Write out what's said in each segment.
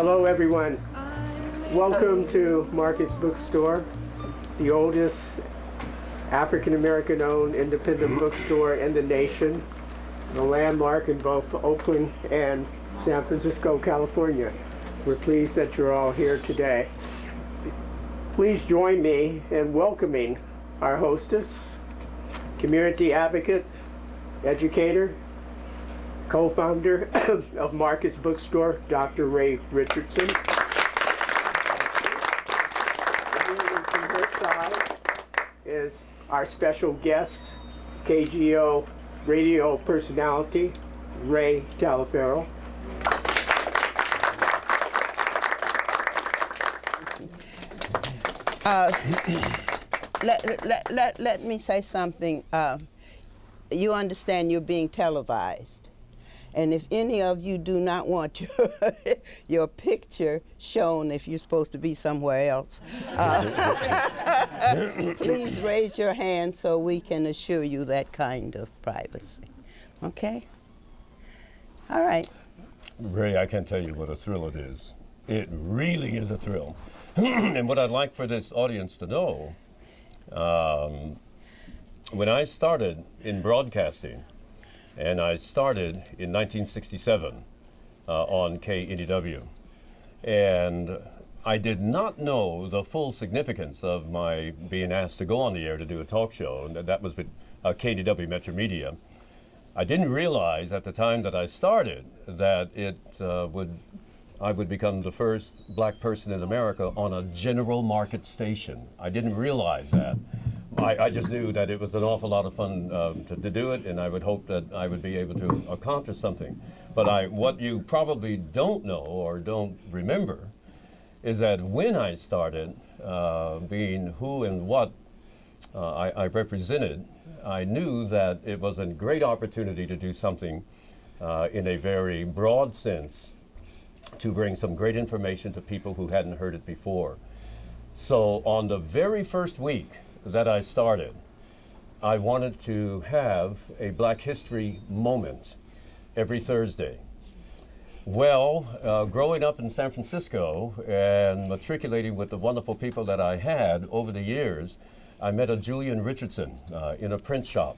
Hello, everyone. Welcome to Marcus Bookstore, the oldest African-American owned independent bookstore in the nation, a landmark in both Oakland and San Francisco, California. We're pleased that you're all here today. Please join me in welcoming our hostess, community advocate, educator, co-founder of Marcus Bookstore, Dr. Raye Richardson. From her side is our special guest, KGO radio personality, Ray Talaferro. Let me say something. You understand you're being televised. And if any of you do not want your picture shown if you're supposed to be somewhere else, please raise your hand so we can assure you that kind of privacy. Okay? All right. Ray, I can't tell you what a thrill it is. It really is a thrill. And what I'd like for this audience to know, when I started in broadcasting, and I started in 1967 on KNEW. And I did not know the full significance of my being asked to go on the air to do a talk show, and that was with KNEW Metro Media. I didn't realize at the time that I started that I would become the first black person in America on a general market station. I didn't realize that. I just knew that it was an awful lot of fun to do it, and I would hope that I would be able to accomplish something. But what you probably don't know or don't remember is that when I started being who and what I represented, I knew that it was a great opportunity to do something in a very broad sense to bring some great information to people who hadn't heard it before. So on the very first week that I started, I wanted to have a Black History moment every Thursday. Well, growing up in San Francisco and matriculating with the wonderful people that I had over the years, I met a Julian Richardson in a print shop.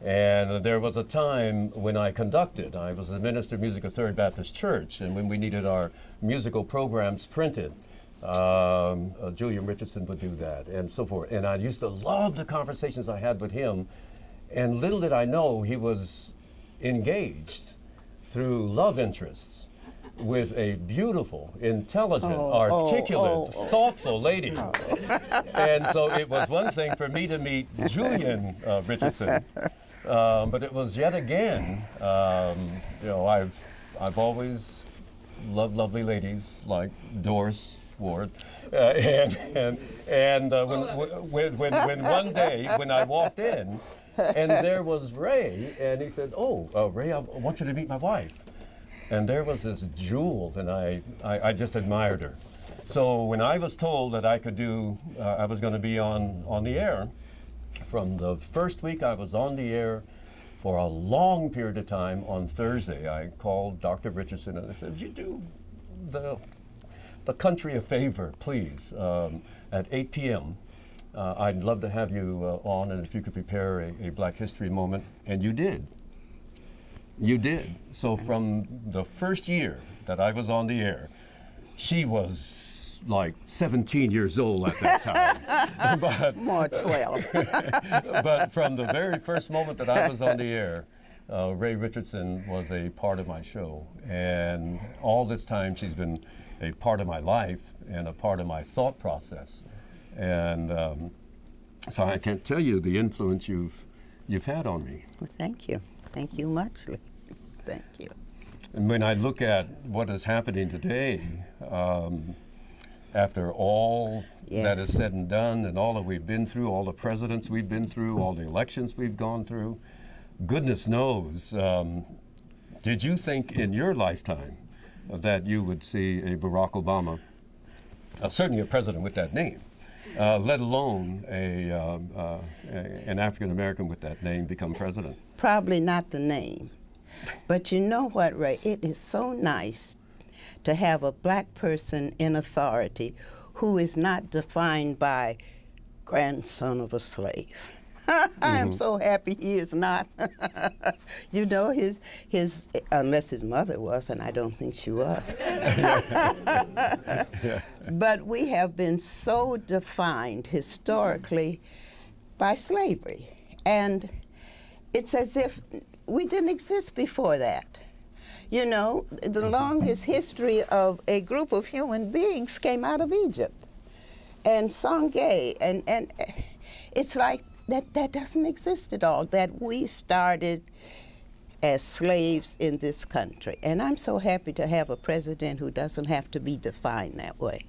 And there was a time when I was the minister of music at Third Baptist Church, and when we needed our musical programs printed, Julian Richardson would do that and so forth. And I used to love the conversations I had with him. And little did I know he was engaged through love interests with a beautiful, intelligent, articulate, thoughtful lady. And so it was one thing for me to meet Julian Richardson, but it was yet again, I've always loved lovely ladies like Doris Ward, when one day when I walked in, and there was Ray, and he said, Ray, I want you to meet my wife. And there was this jewel, and I just admired her. So when I was told that I was going to be on the air, from the first week I was on the air for a long period of time on Thursday, I called Dr. Richardson and I said, would you do the country a favor, please, at 8 p.m. I'd love to have you on, and if you could prepare a Black History moment. And you did. You did. So from the first year that I was on the air, she was like 17 years old at that time. But, more 12. But from the very first moment that I was on the air, Raye Richardson was a part of my show. And all this time she's been a part of my life and a part of my thought process. And so I can't tell you the influence you've had on me. Well, thank you. Thank you muchly. Thank you. And when I look at what is happening today, after all that is said and done, and all that we've been through, all the presidents we've been through, all the elections we've gone through, goodness knows, did you think in your lifetime that you would see a Barack Obama, certainly a president with that name, let alone an African American with that name become president? Probably not the name. But you know what, Ray? It is so nice to have a black person in authority who is not defined by grandson of a slave. I am so happy he is not. You know, his unless his mother was, and I don't think she was. But we have been so defined historically by slavery, and it's as if we didn't exist before that. You know, the longest history of a group of human beings came out of Egypt and Songhai, and it's like that doesn't exist at all, that we started as slaves in this country. And I'm so happy to have a president who doesn't have to be defined that way.